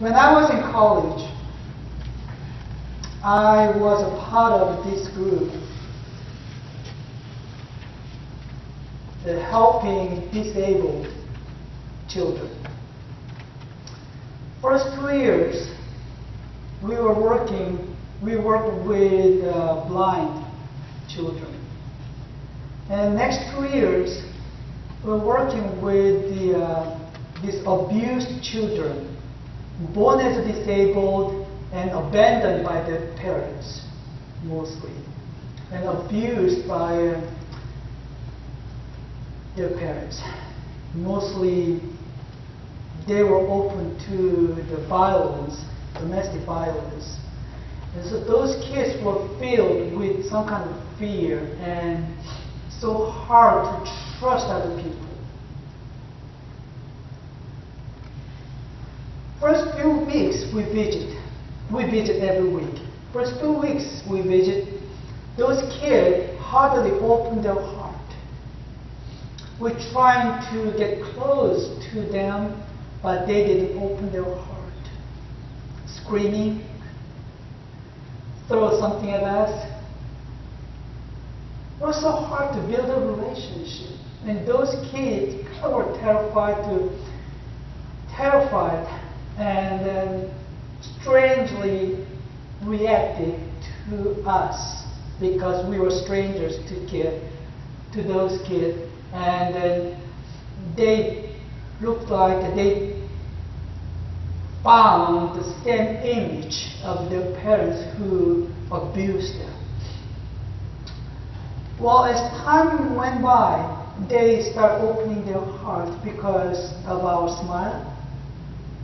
When I was in college, I was a part of this group, helping disabled children. First 2 years, we worked with blind children. And next 2 years, we're working with these abused children, born as disabled and abandoned by their parents, mostly, and abused by their parents. Mostly, they were open to the violence, domestic violence. And so those kids were filled with some kind of fear and so hard to trust other people. First few weeks we visit. We visit every week. First 2 weeks we visit. Those kids hardly open their heart. We're trying to get close to them, but they didn't open their heart. Screaming, throw something at us. It was so hard to build a relationship. And those kids were terrified and then strangely reacted to us because we were strangers to those kids. And then they looked like they found the same image of their parents who abused them. Well, as time went by, they start opening their hearts because of our smile,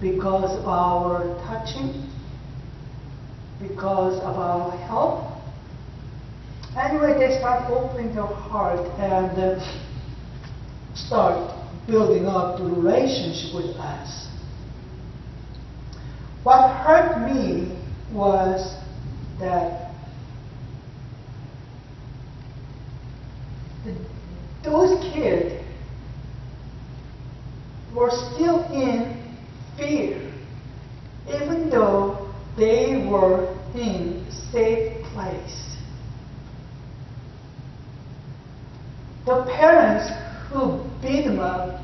because of our touching, because of our help. Anyway, they start opening their heart and start building up the relationship with us. What hurt me was that those kids were still in fear, even though they were in a safe place. The parents who beat them up,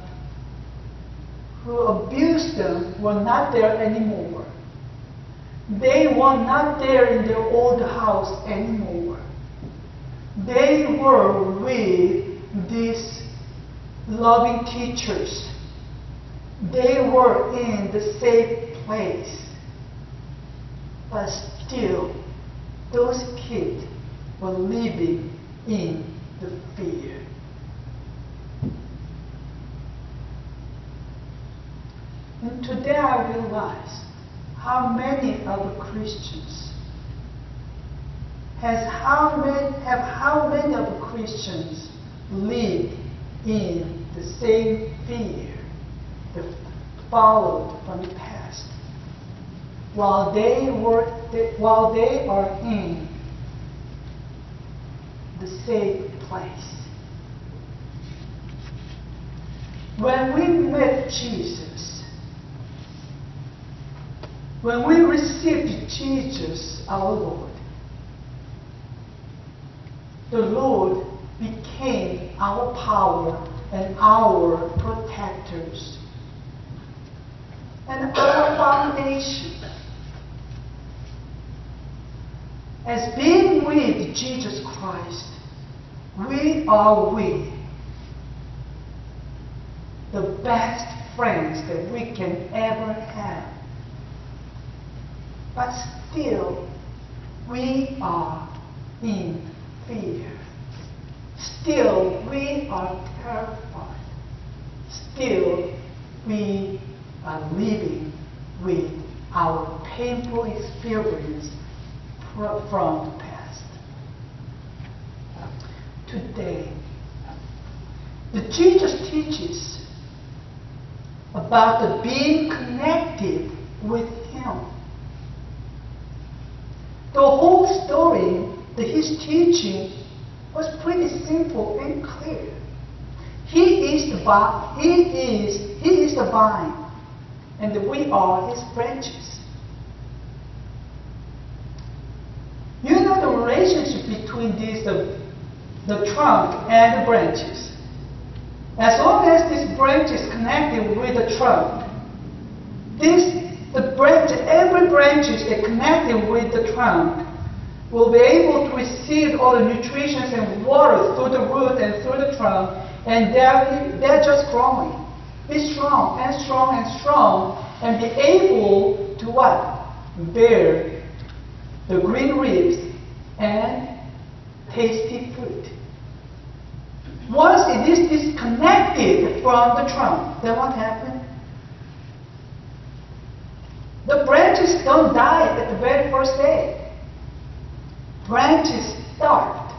who abused them, were not there anymore. They were not there in their old house anymore. They were with these loving teachers. They were in the safe place. But still, those kids were living in the fear. And today I realize how many of the Christians how many of the Christians live in the same fear that followed from the past, while they are in the safe place. When we met Jesus, when we received Jesus, our Lord, the Lord became our power and our protectors and our foundation. As being with Jesus Christ, we are with the best friends that we can ever have. But still, we are in fear. Still, we are terrified. Still, we are living with our painful experience from the past. Today, Jesus teaches about the being connected with Him. The whole story, His teaching, was pretty simple and clear. He is the vine. and we are His branches. You know the relationship between these, the trunk and the branches. As long as this branch is connected with the trunk, every branch is connected with the trunk will be able to receive all the nutrition and water through the root and through the trunk, and they're just growing. Be strong and strong and strong, and be able to what? Bear the green leaves and tasty fruit. Once it is disconnected from the trunk, then what happens? The branches don't die at the very first day. Branches start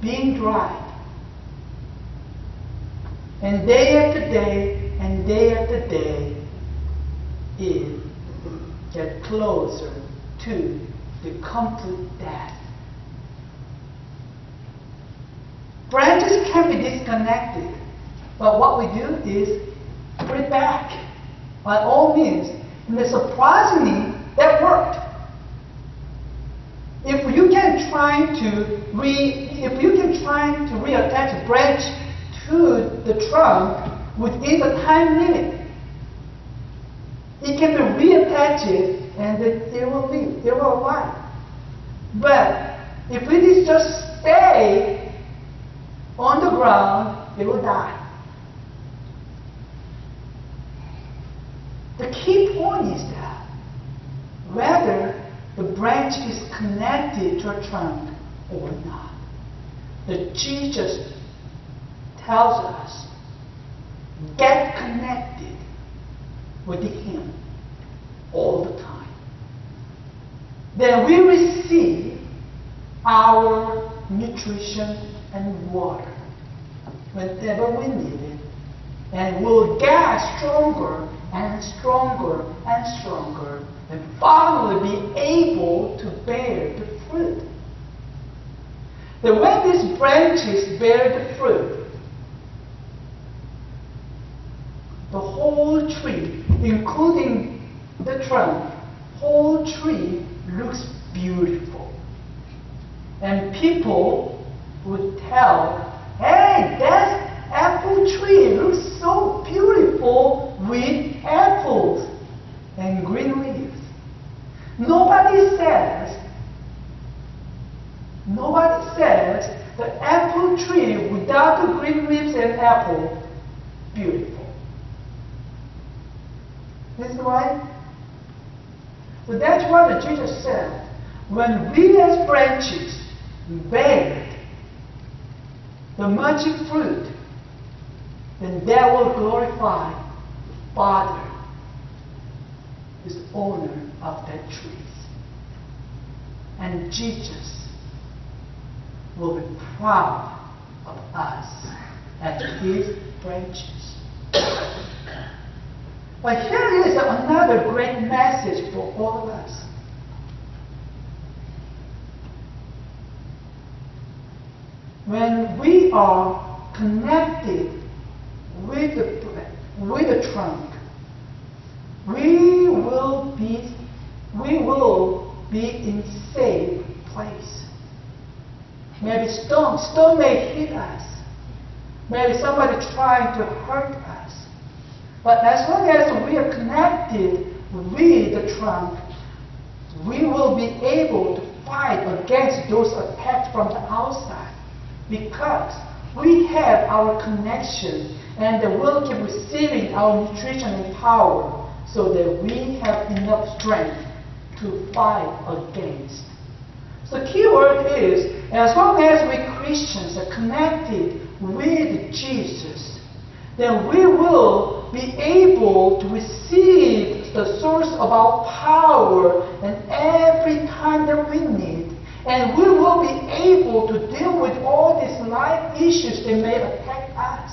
being dried. And day after day, and day after day, it gets closer to the complete death. Branches can be disconnected, but what we do is put it back by all means. And surprisingly, that worked. If you can try to reattach a branch to the trunk within the time limit, it can be reattached and it will live, it will alive. But if it is just stay on the ground, it will die. The key point is that whether the branch is connected to a trunk or not, that Jesus tells us, get connected with Him all the time. Then we receive our nutrition and water whenever we need it, and we'll get stronger and stronger and stronger, and finally be able to bear the fruit. Then when these branches bear the fruit, the whole tree, including the trunk, whole tree looks beautiful. And people would tell, hey, that apple tree looks so beautiful with apples and green leaves. Nobody says the apple tree without the green leaves and apple, beautiful. This is right. So that's what Jesus said. When we as branches bear the much fruit, then that will glorify the Father, who is the owner of that tree. And Jesus will be proud of us as His branches. But here is another great message for all of us. When we are connected with the trunk, we will be in safe place. Maybe stone may hit us. Maybe somebody trying to hurt us. But as long as we are connected with the trunk, we will be able to fight against those attacks from the outside, because we have our connection and we'll keep receiving our nutrition and power so that we have enough strength to fight against. So the key word is, as long as we Christians are connected with Jesus, then we will be able to receive the source of our power and every time that we need. And we will be able to deal with all these life issues that may attack us.